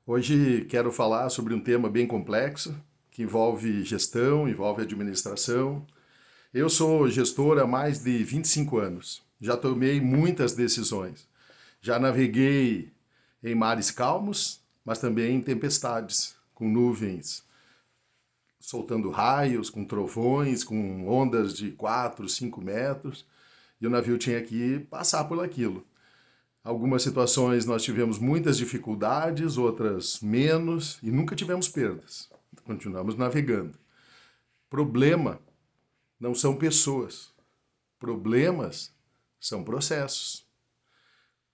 Hoje quero falar sobre um tema bem complexo, que envolve gestão, envolve administração. Eu sou gestor há mais de 25 anos. Já tomei muitas decisões. Já naveguei em mares calmos, mas também em tempestades, com nuvens soltando raios, com trovões, com ondas de 4, 5 metros, e o navio tinha que passar por aquilo. Algumas situações nós tivemos muitas dificuldades, outras menos, e nunca tivemos perdas. Continuamos navegando. Problema não são pessoas. Problemas são processos.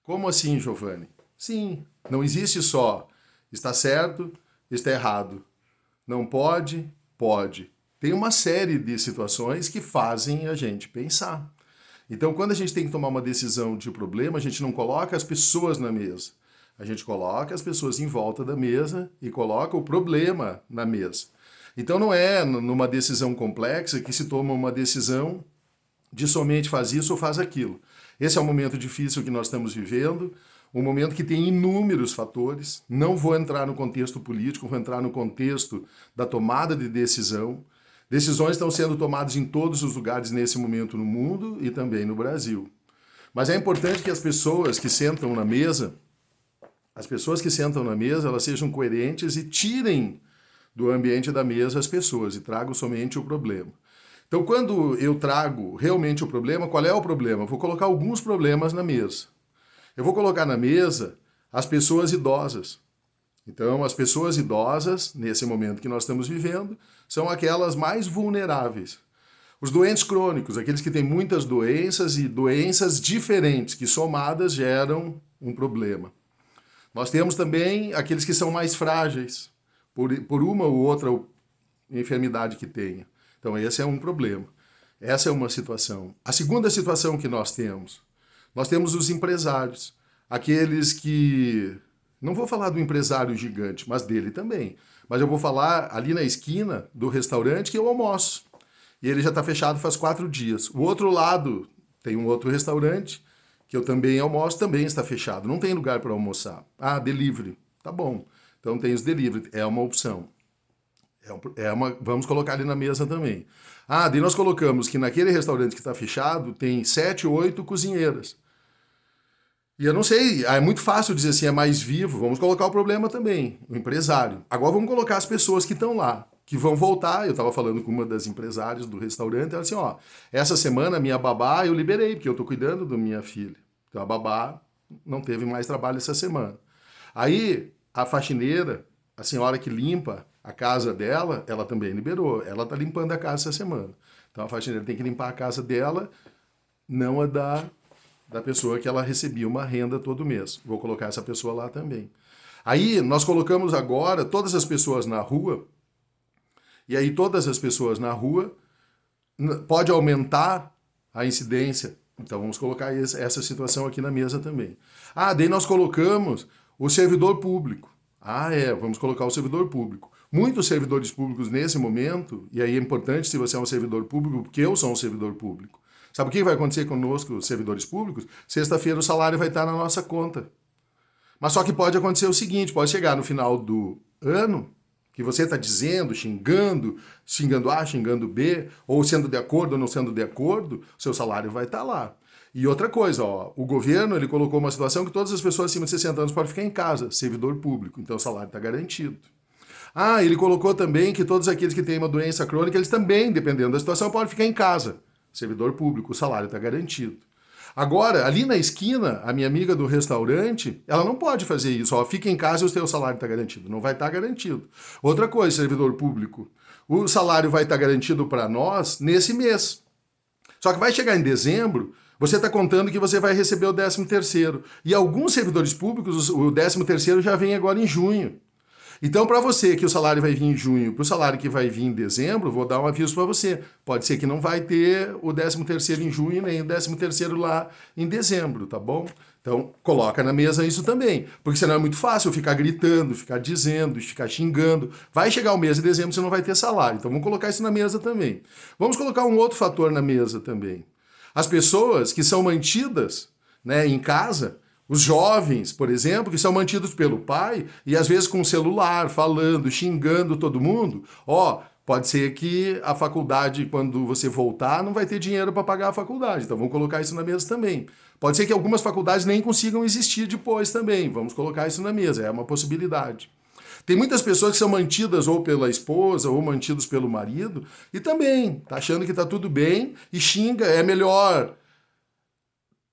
Como assim, Giovanni? Sim, não existe só está certo, está errado. Não pode, pode. Tem uma série de situações que fazem a gente pensar. Então, quando a gente tem que tomar uma decisão de problema, a gente não coloca as pessoas na mesa. A gente coloca as pessoas em volta da mesa e coloca o problema na mesa. Então, não é numa decisão complexa que se toma uma decisão de somente faz isso ou faz aquilo. Esse é um momento difícil que nós estamos vivendo, um momento que tem inúmeros fatores. Não vou entrar no contexto político, vou entrar no contexto da tomada de decisão. Decisões estão sendo tomadas em todos os lugares nesse momento no mundo e também no Brasil. Mas é importante que as pessoas que sentam na mesa, elas sejam coerentes e tirem do ambiente da mesa as pessoas e tragam somente o problema. Então, quando eu trago realmente o problema, qual é o problema? Eu vou colocar alguns problemas na mesa. Eu vou colocar na mesa as pessoas idosas. Então, as pessoas idosas, nesse momento que nós estamos vivendo, são aquelas mais vulneráveis. Os doentes crônicos, aqueles que têm muitas doenças e doenças diferentes, que somadas geram um problema. Nós temos também aqueles que são mais frágeis, por uma ou outra enfermidade que tenha. Então, esse é um problema. Essa é uma situação. A segunda situação que nós temos os empresários, aqueles que... Não vou falar do empresário gigante, mas dele também. Mas eu vou falar ali na esquina do restaurante que eu almoço. E ele já está fechado faz 4 dias. O outro lado tem um outro restaurante que eu também almoço, também está fechado. Não tem lugar para almoçar. Ah, delivery. Tá bom. Então tem os delivery. É uma opção. Vamos colocar ali na mesa também. Ah, daí nós colocamos que naquele restaurante que está fechado tem 7, 8 cozinheiras. E eu não sei, é muito fácil dizer assim, é mais vivo, vamos colocar o problema também, o empresário. Agora vamos colocar as pessoas que estão lá, que vão voltar. Eu estava falando com uma das empresárias do restaurante, ela disse, ó, essa semana minha babá eu liberei, porque eu estou cuidando da minha filha. Então a babá não teve mais trabalho essa semana. Aí a faxineira, a senhora que limpa a casa dela, ela também liberou. Ela está limpando a casa essa semana. Então a faxineira tem que limpar a casa dela, não a da pessoa que ela recebia uma renda todo mês. Vou colocar essa pessoa lá também. Aí nós colocamos agora todas as pessoas na rua, e aí todas as pessoas na rua pode aumentar a incidência. Então vamos colocar essa situação aqui na mesa também. Ah, daí nós colocamos o servidor público. Ah, vamos colocar o servidor público. Muitos servidores públicos nesse momento, e aí é importante se você é um servidor público, porque eu sou um servidor público. Sabe o que vai acontecer conosco, os servidores públicos? Sexta-feira o salário vai estar na nossa conta. Mas só que pode acontecer o seguinte, pode chegar no final do ano, que você está dizendo, xingando A, xingando B, ou sendo de acordo ou não sendo de acordo, seu salário vai estar lá. E outra coisa, ó, o governo ele colocou uma situação que todas as pessoas acima de 60 anos podem ficar em casa, servidor público, então o salário está garantido. Ah, ele colocou também que todos aqueles que têm uma doença crônica, eles também, dependendo da situação, podem ficar em casa. Servidor público, o salário está garantido. Agora, ali na esquina, a minha amiga do restaurante, ela não pode fazer isso. Ó, fica em casa e o seu salário está garantido. Não vai estar garantido. Outra coisa, servidor público, o salário vai estar garantido para nós nesse mês. Só que vai chegar em dezembro, você está contando que você vai receber o 13º. E alguns servidores públicos, o 13º já vem agora em junho. Então, para você que o salário vai vir em junho, para o salário que vai vir em dezembro, vou dar um aviso para você. Pode ser que não vai ter o 13º em junho, nem o 13º lá em dezembro, tá bom? Então, coloca na mesa isso também. Porque senão é muito fácil ficar gritando, ficar dizendo, ficar xingando. Vai chegar o mês de dezembro, você não vai ter salário. Então, vamos colocar isso na mesa também. Vamos colocar um outro fator na mesa também. As pessoas que são mantidas, né, em casa, Os jovens, por exemplo, que são mantidos pelo pai e às vezes com o celular, falando, xingando todo mundo, pode ser que a faculdade, quando você voltar, não vai ter dinheiro para pagar a faculdade. Então vamos colocar isso na mesa também. Pode ser que algumas faculdades nem consigam existir depois também. Vamos colocar isso na mesa, é uma possibilidade. Tem muitas pessoas que são mantidas ou pela esposa ou mantidos pelo marido e também tá achando que tá tudo bem e xinga, é melhor.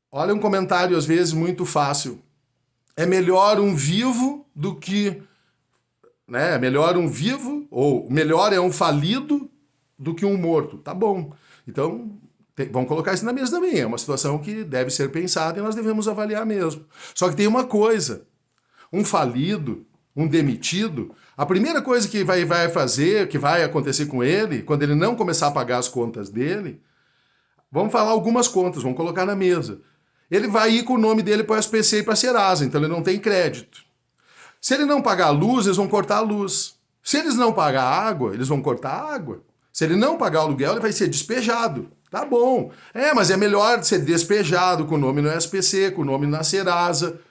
Olha um comentário às vezes muito fácil. É melhor um vivo do que... né? É melhor um vivo, ou melhor é um falido do que um morto. Tá bom. Então, vamos colocar isso na mesa também. É uma situação que deve ser pensada e nós devemos avaliar mesmo. Só que tem uma coisa. Um falido, um demitido, a primeira coisa que vai fazer, que vai acontecer com ele, quando ele não começar a pagar as contas dele, vamos falar algumas contas, vamos colocar na mesa. Ele vai ir com o nome dele para o SPC e para a Serasa, então ele não tem crédito. Se ele não pagar a luz, eles vão cortar a luz. Se eles não pagar a água, eles vão cortar a água. Se ele não pagar o aluguel, ele vai ser despejado. Tá bom. Mas é melhor ser despejado com o nome no SPC, com o nome na Serasa.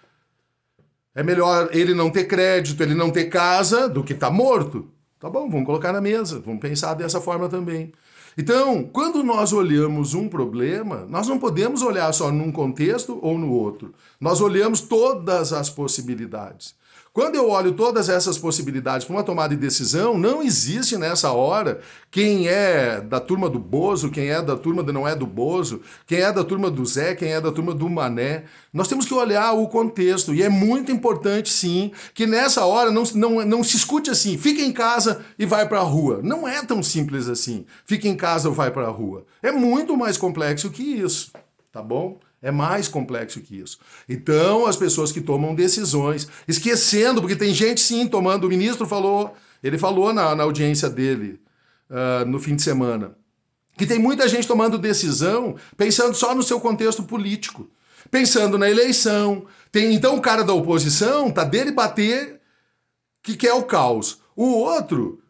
É melhor ele não ter crédito, ele não ter casa, do que estar morto. Tá bom, vamos colocar na mesa, vamos pensar dessa forma também. Então, quando nós olhamos um problema, nós não podemos olhar só num contexto ou no outro. Nós olhamos todas as possibilidades. Quando eu olho todas essas possibilidades para uma tomada de decisão, não existe nessa hora quem é da turma do Bozo, quem é da turma do não é do Bozo, quem é da turma do Zé, quem é da turma do Mané. Nós temos que olhar o contexto e é muito importante, sim, que nessa hora não se escute assim, fica em casa e vai para a rua. Não é tão simples assim, fica em casa ou vai para a rua. É muito mais complexo que isso, tá bom? É mais complexo que isso. Então, as pessoas que tomam decisões, esquecendo, porque tem gente sim tomando, o ministro falou, ele falou na audiência dele no fim de semana, que tem muita gente tomando decisão pensando só no seu contexto político, pensando na eleição. Então o cara da oposição tá dele bater que quer o caos. O outro,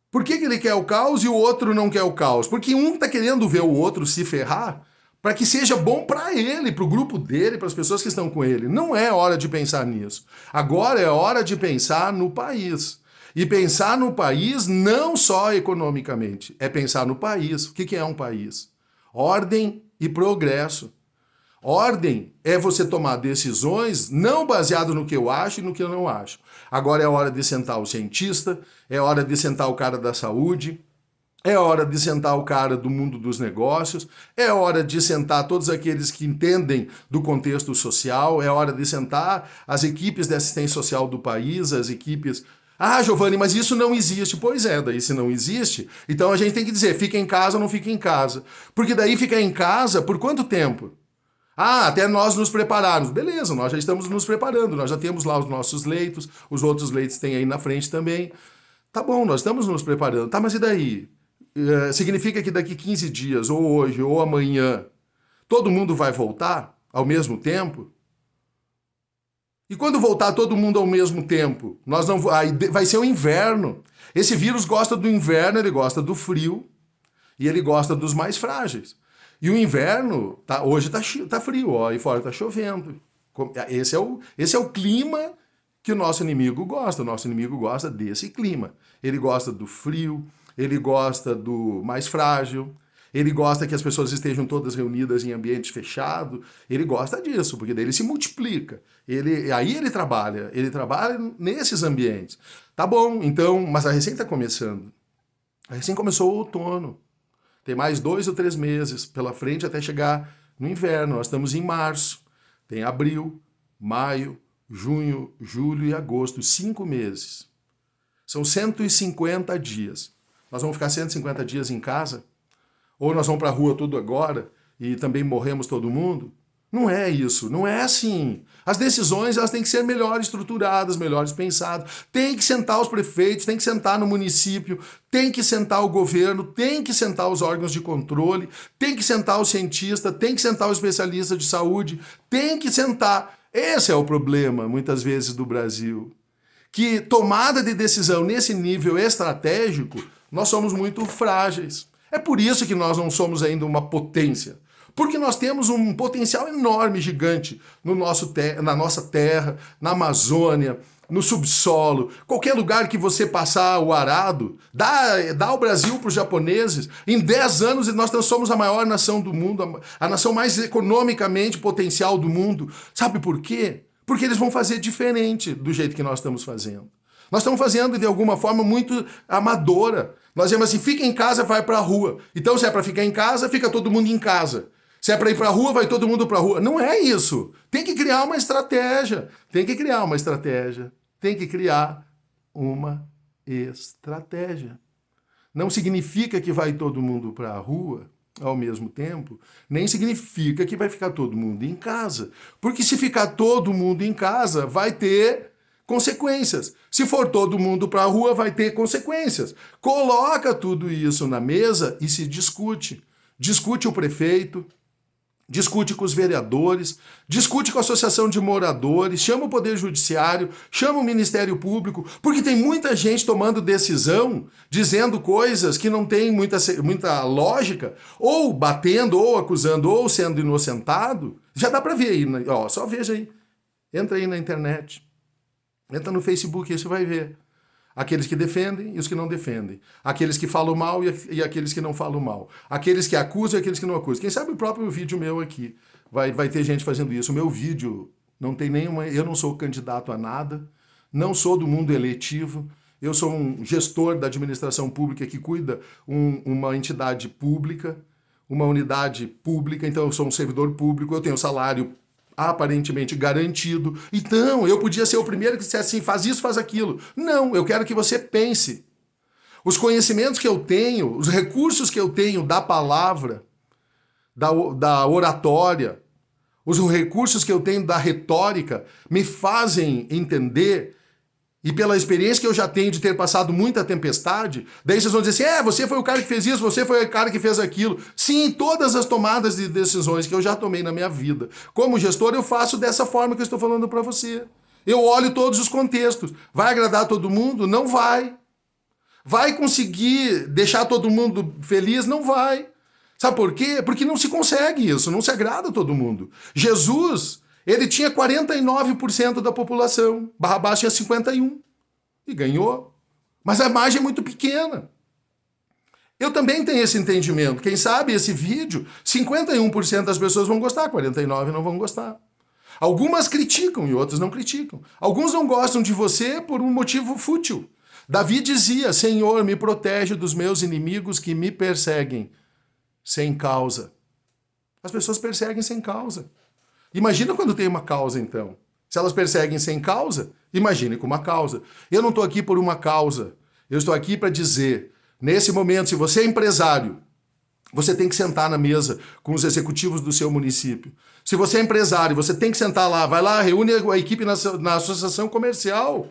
por que ele quer o caos e o outro não quer o caos? Porque um tá querendo ver o outro se ferrar, para que seja bom para ele, para o grupo dele, para as pessoas que estão com ele. Não é hora de pensar nisso. Agora é hora de pensar no país. E pensar no país não só economicamente, é pensar no país. O que é um país? Ordem e progresso. Ordem é você tomar decisões não baseado no que eu acho e no que eu não acho. Agora é hora de sentar o cientista, é hora de sentar o cara da saúde, é hora de sentar o cara do mundo dos negócios, é hora de sentar todos aqueles que entendem do contexto social, é hora de sentar as equipes de assistência social do país, as equipes... Giovanni, mas isso não existe. Pois é, daí se não existe, então a gente tem que dizer, fica em casa ou não fica em casa. Porque daí ficar em casa por quanto tempo? Até nós nos prepararmos. Beleza, nós já estamos nos preparando, nós já temos lá os nossos leitos, os outros leitos tem aí na frente também. Tá bom, nós estamos nos preparando. Tá, mas e daí? Significa que daqui 15 dias, ou hoje, ou amanhã, todo mundo vai voltar ao mesmo tempo? E quando voltar todo mundo ao mesmo tempo, aí vai ser o inverno. Esse vírus gosta do inverno, ele gosta do frio, e ele gosta dos mais frágeis. E o inverno, hoje tá frio, aí fora tá chovendo. Esse é o clima que o nosso inimigo gosta. O nosso inimigo gosta desse clima. Ele gosta do frio, ele gosta do mais frágil, ele gosta que as pessoas estejam todas reunidas em ambiente fechado, ele gosta disso, porque daí ele se multiplica. Aí ele trabalha nesses ambientes. Tá bom, então, mas a recém está começando. A recém começou o outono. Tem mais 2 ou 3 meses pela frente até chegar no inverno. Nós estamos em março. Tem abril, maio, junho, julho e agosto. 5 meses. São 150 dias. Nós vamos ficar 150 dias em casa? Ou nós vamos para a rua tudo agora e também morremos todo mundo? Não é isso, não é assim. As decisões elas têm que ser melhor estruturadas, melhores pensadas. Tem que sentar os prefeitos, tem que sentar no município, tem que sentar o governo, tem que sentar os órgãos de controle, tem que sentar o cientista, tem que sentar o especialista de saúde, tem que sentar. Esse é o problema, muitas vezes, do Brasil. Que tomada de decisão nesse nível estratégico, nós somos muito frágeis. É por isso que nós não somos ainda uma potência. Porque nós temos um potencial enorme, gigante, na nossa terra, na Amazônia, no subsolo, qualquer lugar que você passar o arado, dá o Brasil para os japoneses. Em 10 anos nós somos a maior nação do mundo, a nação mais economicamente potencial do mundo. Sabe por quê? Porque eles vão fazer diferente do jeito que nós estamos fazendo. Nós estamos fazendo de alguma forma muito amadora. Nós dizemos assim, fica em casa, vai para a rua. Então se é para ficar em casa, fica todo mundo em casa. Se é para ir para a rua, vai todo mundo para a rua. Não é isso. Tem que criar uma estratégia. Tem que criar uma estratégia. Tem que criar uma estratégia. Não significa que vai todo mundo para a rua ao mesmo tempo, nem significa que vai ficar todo mundo em casa. Porque se ficar todo mundo em casa, vai ter consequências. Se for todo mundo para a rua, vai ter consequências. Coloca tudo isso na mesa e se discute. Discute o prefeito, discute com os vereadores, discute com a associação de moradores, chama o Poder Judiciário, chama o Ministério Público, porque tem muita gente tomando decisão, dizendo coisas que não tem muita lógica, ou batendo, ou acusando, ou sendo inocentado. Já dá para ver aí, ó, só veja aí. Entra aí na internet, entra no Facebook, aí você vai ver. Aqueles que defendem e os que não defendem. Aqueles que falam mal e aqueles que não falam mal. Aqueles que acusam e aqueles que não acusam. Quem sabe o próprio vídeo meu aqui. Vai ter gente fazendo isso. O meu vídeo não tem nenhuma... Eu não sou candidato a nada. Não sou do mundo eletivo. Eu sou um gestor da administração pública que cuida uma entidade pública, uma unidade pública. Então eu sou um servidor público. Eu tenho salário aparentemente garantido. Então, eu podia ser o primeiro que dissesse assim, faz isso, faz aquilo. Não, eu quero que você pense. Os conhecimentos que eu tenho, os recursos que eu tenho da palavra, da oratória, os recursos que eu tenho da retórica, me fazem entender, e pela experiência que eu já tenho de ter passado muita tempestade, daí vocês vão dizer assim, você foi o cara que fez isso, você foi o cara que fez aquilo. Sim, todas as tomadas de decisões que eu já tomei na minha vida. Como gestor, eu faço dessa forma que eu estou falando para você. Eu olho todos os contextos. Vai agradar todo mundo? Não vai. Vai conseguir deixar todo mundo feliz? Não vai. Sabe por quê? Porque não se consegue isso, não se agrada todo mundo. Jesus... Ele tinha 49% da população. Barrabás tinha 51%. E ganhou. Mas a margem é muito pequena. Eu também tenho esse entendimento. Quem sabe esse vídeo, 51% das pessoas vão gostar, 49% não vão gostar. Algumas criticam e outras não criticam. Alguns não gostam de você por um motivo fútil. Davi dizia, Senhor, me protege dos meus inimigos que me perseguem sem causa. As pessoas perseguem sem causa. Imagina quando tem uma causa, então. Se elas perseguem sem causa, imagine com uma causa. Eu não estou aqui por uma causa. Eu estou aqui para dizer, nesse momento, se você é empresário, você tem que sentar na mesa com os executivos do seu município. Se você é empresário, você tem que sentar lá. Vai lá, reúne a equipe na associação comercial.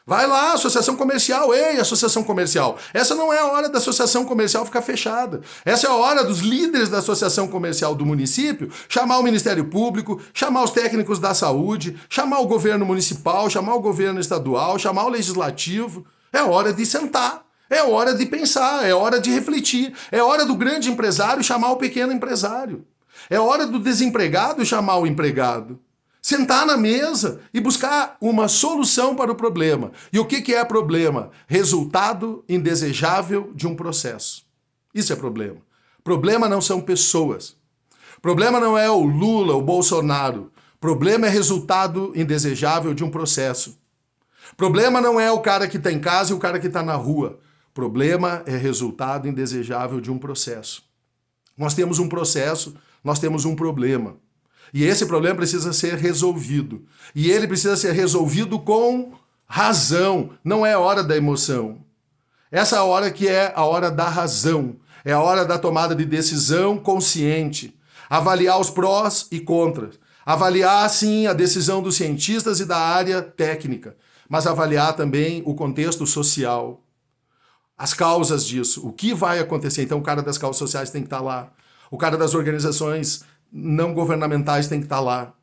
Vai lá, associação comercial, ei, associação comercial. Essa não é a hora da associação comercial ficar fechada. Essa é a hora dos líderes da associação comercial do município chamar o Ministério Público, chamar os técnicos da saúde, chamar o governo municipal, chamar o governo estadual, chamar o legislativo. É hora de sentar, é hora de pensar, é hora de refletir. É hora do grande empresário chamar o pequeno empresário. É hora do desempregado chamar o empregado. Sentar na mesa e buscar uma solução para o problema. E o que é problema? Resultado indesejável de um processo. Isso é problema. Problema não são pessoas. Problema não é o Lula, o Bolsonaro. Problema é resultado indesejável de um processo. Problema não é o cara que está em casa e o cara que está na rua. Problema é resultado indesejável de um processo. Nós temos um processo, nós temos um problema. E esse problema precisa ser resolvido. E ele precisa ser resolvido com razão. Não é a hora da emoção. Essa é a hora que é a hora da razão. É a hora da tomada de decisão consciente. Avaliar os prós e contras. Avaliar, sim, a decisão dos cientistas e da área técnica. Mas avaliar também o contexto social. As causas disso. O que vai acontecer? Então o cara das causas sociais tem que estar lá. O cara das organizações não governamentais tem que estar lá.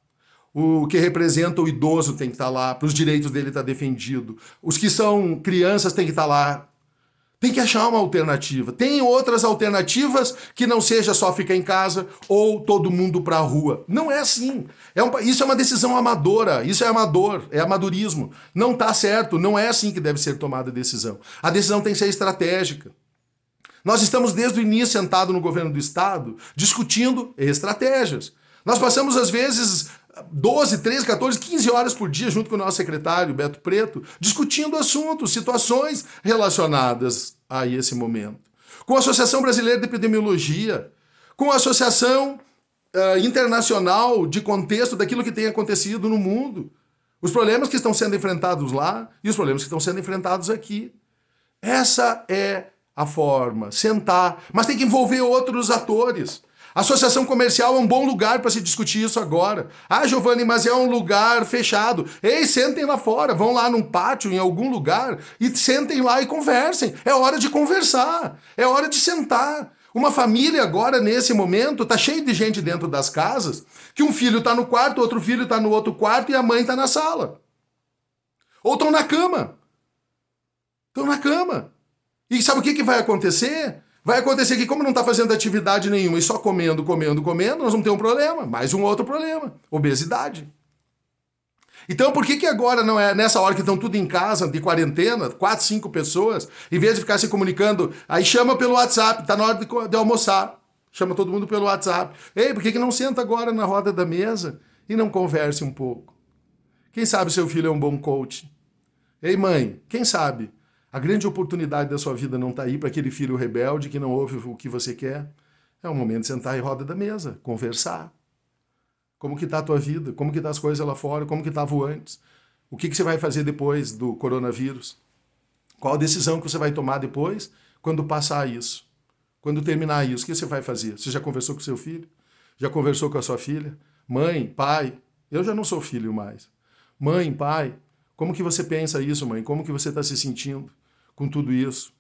O que representa o idoso tem que estar lá, para os direitos dele estar defendido. Os que são crianças tem que estar lá. Tem que achar uma alternativa. Tem outras alternativas que não seja só ficar em casa ou todo mundo para a rua. Não é assim. Isso é uma decisão amadora. Isso é amador, é amadorismo. Não está certo, não é assim que deve ser tomada a decisão. A decisão tem que ser estratégica. Nós estamos desde o início sentados no governo do estado discutindo estratégias. Nós passamos às vezes 12, 13, 14, 15 horas por dia, junto com o nosso secretário, Beto Preto, discutindo assuntos, situações relacionadas a esse momento. Com a Associação Brasileira de Epidemiologia, com a Associação Internacional de Contexto daquilo que tem acontecido no mundo, os problemas que estão sendo enfrentados lá e os problemas que estão sendo enfrentados aqui. Essa é a forma, sentar, mas tem que envolver outros atores. A associação comercial é um bom lugar para se discutir isso agora. Ah, Giovanni, mas é um lugar fechado. Ei, sentem lá fora, vão lá num pátio, em algum lugar, e sentem lá e conversem. É hora de conversar, é hora de sentar. Uma família agora, nesse momento, tá cheio de gente dentro das casas, que um filho tá no quarto, outro filho tá no outro quarto e a mãe tá na sala. Ou estão na cama. Estão na cama. E sabe o que vai acontecer? Vai acontecer que, como não está fazendo atividade nenhuma e só comendo, nós vamos ter um problema. Mais um outro problema. Obesidade. Então, por que agora não é nessa hora que estão tudo em casa, de quarentena, 4, 5 pessoas, em vez de ficar se comunicando, aí chama pelo WhatsApp, está na hora de almoçar. Chama todo mundo pelo WhatsApp. Ei, por que não senta agora na roda da mesa e não converse um pouco? Quem sabe seu filho é um bom coach? Ei, mãe, quem sabe? A grande oportunidade da sua vida não está aí para aquele filho rebelde que não ouve o que você quer. É o momento de sentar em roda da mesa, conversar. Como que está a tua vida? Como que tá as coisas lá fora? Como que estavam antes? O que você vai fazer depois do coronavírus? Qual a decisão que você vai tomar depois, quando passar isso? Quando terminar isso, o que você vai fazer? Você já conversou com seu filho? Já conversou com a sua filha? Mãe, pai, eu já não sou filho mais. Mãe, pai, como que você pensa isso, mãe? Como que você está se sentindo com tudo isso?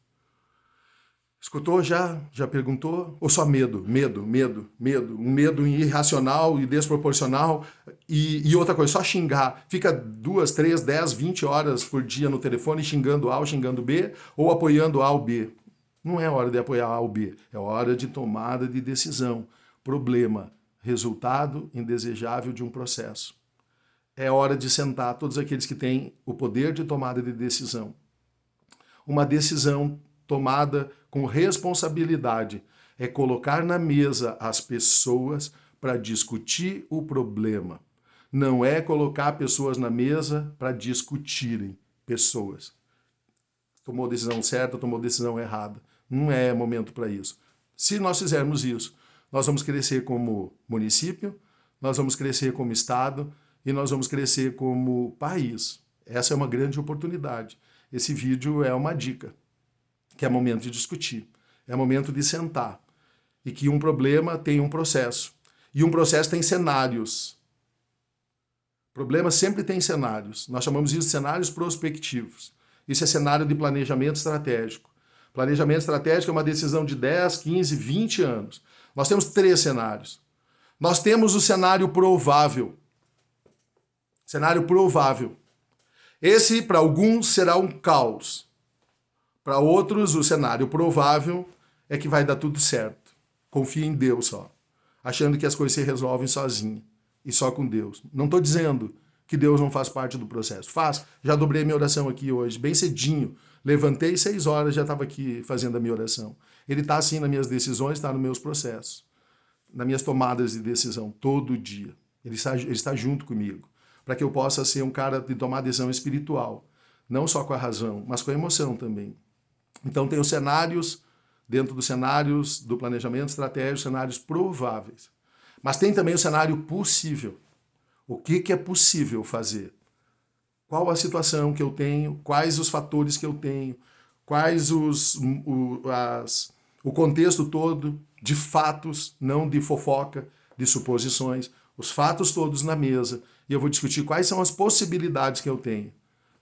Escutou já? Já perguntou? Ou só medo? Medo. Um medo irracional e desproporcional. E outra coisa, só xingar. Fica 2, 3, 10, 20 horas por dia no telefone xingando A ou xingando B, ou apoiando A ou B. Não é hora de apoiar A ou B, é hora de tomada de decisão. Problema, resultado indesejável de um processo. É hora de sentar todos aqueles que têm o poder de tomada de decisão. Uma decisão tomada com responsabilidade é colocar na mesa as pessoas para discutir o problema. Não é colocar pessoas na mesa para discutirem pessoas. Tomou decisão certa, tomou decisão errada. Não é momento para isso. Se nós fizermos isso, nós vamos crescer como município, nós vamos crescer como estado e nós vamos crescer como país. Essa é uma grande oportunidade. Esse vídeo é uma dica, que é momento de discutir, é momento de sentar. E que um problema tem um processo. E um processo tem cenários. Problema sempre tem cenários. Nós chamamos isso de cenários prospectivos. Isso é cenário de planejamento estratégico. Planejamento estratégico é uma decisão de 10, 15, 20 anos. Nós temos 3 cenários. Nós temos o cenário provável. Cenário provável. Esse, para alguns, será um caos. Para outros, o cenário provável é que vai dar tudo certo. Confia em Deus só. Achando que as coisas se resolvem sozinho. E só com Deus. Não estou dizendo que Deus não faz parte do processo. Faz. Já dobrei minha oração aqui hoje, bem cedinho. Levantei 6 horas, já estava aqui fazendo a minha oração. Ele está assim nas minhas decisões, está nos meus processos. Nas minhas tomadas de decisão, todo dia. Ele está junto comigo. Para que eu possa ser um cara de tomar decisão espiritual. Não só com a razão, mas com a emoção também. Então tem os cenários, dentro dos cenários do planejamento estratégico, cenários prováveis. Mas tem também o cenário possível. O que é possível fazer? Qual a situação que eu tenho? Quais os fatores que eu tenho? Quais o contexto todo de fatos, não de fofoca, de suposições. Os fatos todos na mesa. E eu vou discutir quais são as possibilidades que eu tenho.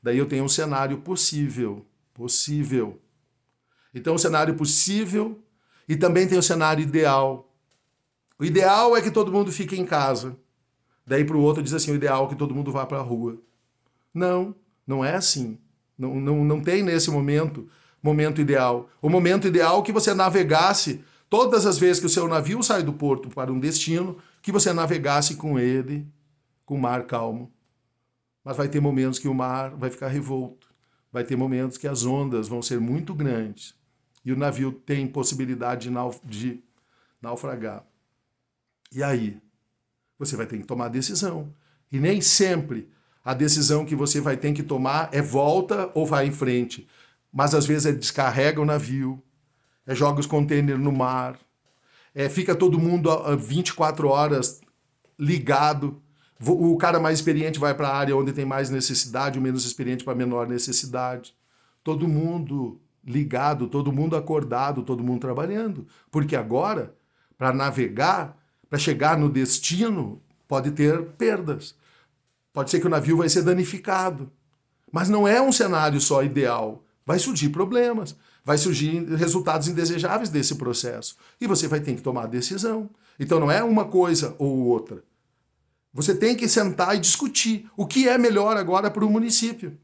Daí eu tenho um cenário possível. Possível. Então, o cenário possível e também tem o cenário ideal. O ideal é que todo mundo fique em casa. Daí para o outro diz assim, o ideal é que todo mundo vá para a rua. Não, não é assim. Não tem nesse momento momento ideal? O momento ideal que você navegasse, todas as vezes que o seu navio sai do porto para um destino, que você navegasse com ele, com o mar calmo. Mas vai ter momentos que o mar vai ficar revolto. Vai ter momentos que as ondas vão ser muito grandes. E o navio tem possibilidade de naufragar. E aí? Você vai ter que tomar a decisão. E nem sempre a decisão que você vai ter que tomar é volta ou vai em frente. Mas às vezes é descarrega o navio, é joga os contêineres no mar, fica todo mundo 24 horas ligado. O cara mais experiente vai para a área onde tem mais necessidade, o menos experiente para menor necessidade. Todo mundo ligado, todo mundo acordado, todo mundo trabalhando. Porque agora, para navegar, para chegar no destino, pode ter perdas. Pode ser que o navio vai ser danificado. Mas não é um cenário só ideal. Vai surgir problemas, vai surgir resultados indesejáveis desse processo. E você vai ter que tomar a decisão. Então não é uma coisa ou outra. Você tem que sentar e discutir o que é melhor agora para o município.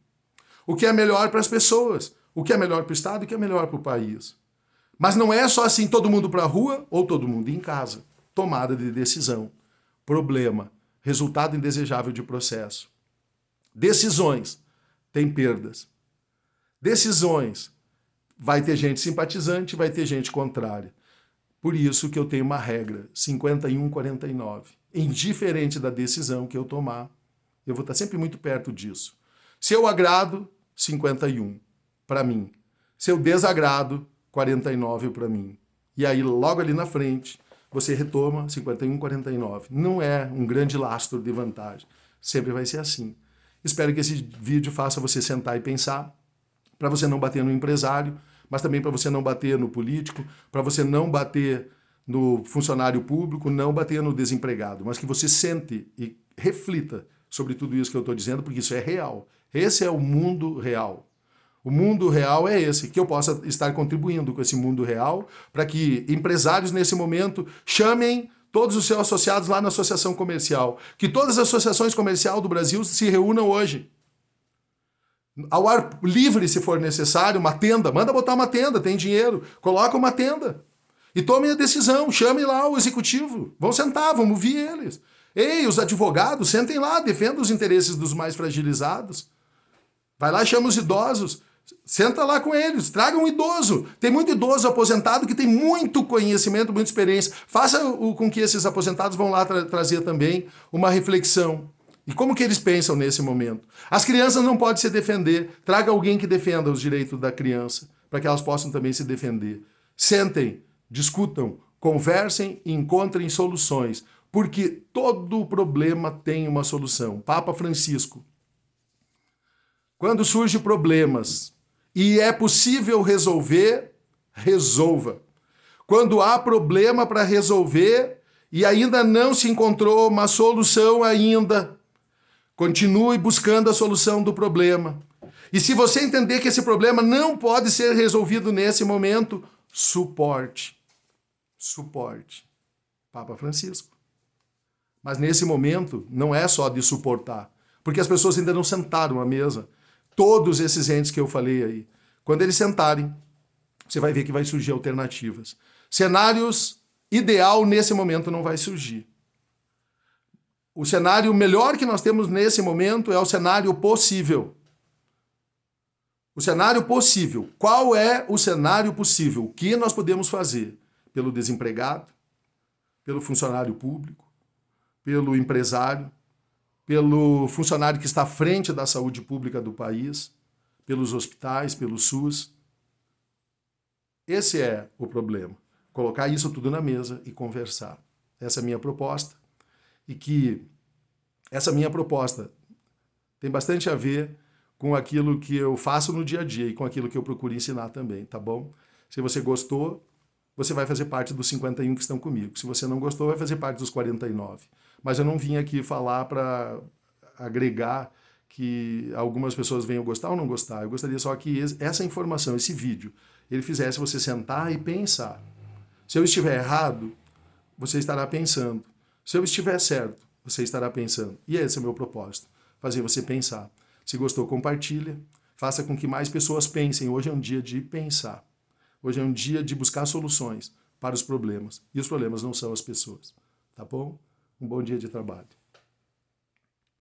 O que é melhor para as pessoas. O que é melhor para o Estado e o que é melhor para o país. Mas não é só assim todo mundo para a rua ou todo mundo em casa. Tomada de decisão. Problema. Resultado indesejável de processo. Decisões. Tem perdas. Decisões. Vai ter gente simpatizante, vai ter gente contrária. Por isso que eu tenho uma regra, 51-49. Indiferente da decisão que eu tomar, eu vou estar sempre muito perto disso. Se eu agrado, 51 para mim. Se eu desagrado, 49 para mim. E aí, logo ali na frente, você retoma 51-49. Não é um grande lastro de vantagem. Sempre vai ser assim. Espero que esse vídeo faça você sentar e pensar, para você não bater no empresário, mas também para você não bater no político, para você não bater no funcionário público, não bater no desempregado, mas que você sente e reflita sobre tudo isso que eu estou dizendo, porque isso é real. Esse é o mundo real. O mundo real é esse, que eu possa estar contribuindo com esse mundo real para que empresários nesse momento chamem todos os seus associados lá na associação comercial, que todas as associações comerciais do Brasil se reúnam hoje. Ao ar livre, se for necessário, uma tenda, manda botar uma tenda, tem dinheiro, coloca uma tenda. E tomem a decisão, chamem lá o executivo, vão sentar, vamos ouvir eles. Ei, os advogados, sentem lá, defendam os interesses dos mais fragilizados. Vai lá, chama os idosos, senta lá com eles, traga um idoso. Tem muito idoso aposentado que tem muito conhecimento, muita experiência. Faça com que esses aposentados vão lá trazer também uma reflexão. E como que eles pensam nesse momento? As crianças não podem se defender. Traga alguém que defenda os direitos da criança, para que elas possam também se defender. Sentem, discutam, conversem e encontrem soluções. Porque todo problema tem uma solução. Papa Francisco. Quando surgem problemas e é possível resolver, resolva. Quando há problema para resolver e ainda não se encontrou uma solução ainda, continue buscando a solução do problema. E se você entender que esse problema não pode ser resolvido nesse momento, suporte. Suporte. Papa Francisco. Mas nesse momento não é só de suportar, porque as pessoas ainda não sentaram à mesa. Todos esses entes que eu falei aí. Quando eles sentarem, você vai ver que vai surgir alternativas. Cenários ideal nesse momento não vai surgir. O cenário melhor que nós temos nesse momento é o cenário possível. O cenário possível. Qual é o cenário possível? O que nós podemos fazer? Pelo desempregado, pelo funcionário público, pelo empresário, pelo funcionário que está à frente da saúde pública do país, pelos hospitais, pelo SUS. Esse é o problema. Colocar isso tudo na mesa e conversar. Essa é a minha proposta. E que essa minha proposta tem bastante a ver com aquilo que eu faço no dia a dia e com aquilo que eu procuro ensinar também, tá bom? Se você gostou, você vai fazer parte dos 51 que estão comigo. Se você não gostou, vai fazer parte dos 49. Mas eu não vim aqui falar para agregar que algumas pessoas venham gostar ou não gostar. Eu gostaria só que essa informação, esse vídeo, ele fizesse você sentar e pensar. Se eu estiver errado, você estará pensando. Se eu estiver certo, você estará pensando. E esse é o meu propósito, fazer você pensar. Se gostou, compartilha. faça com que mais pessoas pensem. Hoje é um dia de pensar. Hoje é um dia de buscar soluções para os problemas. E os problemas não são as pessoas. Tá bom? Um bom dia de trabalho.